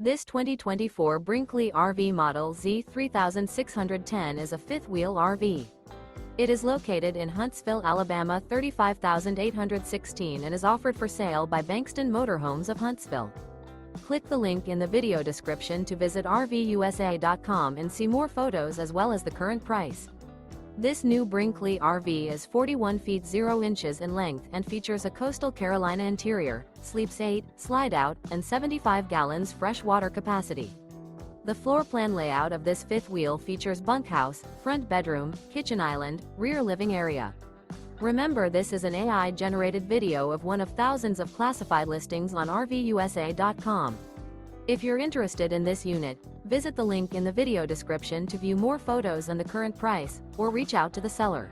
This 2024 Brinkley RV Model Z 3610 is a fifth-wheel RV. It is located in Huntsville, Alabama 35816 and is offered for sale by Bankston Motorhomes of Huntsville. Click the link in the video description to visit RVUSA.com and see more photos as well as the current price. This new Brinkley RV is 41 feet 0 inches in length and features a coastal Carolina interior, sleeps 8, slide-out, and 75 gallons fresh water capacity. The floor plan layout of this fifth wheel features bunkhouse, front bedroom, kitchen island, rear living area. Remember, this is an AI-generated video of one of thousands of classified listings on RVUSA.com. If you're interested in this unit, visit the link in the video description to view more photos and the current price, or reach out to the seller.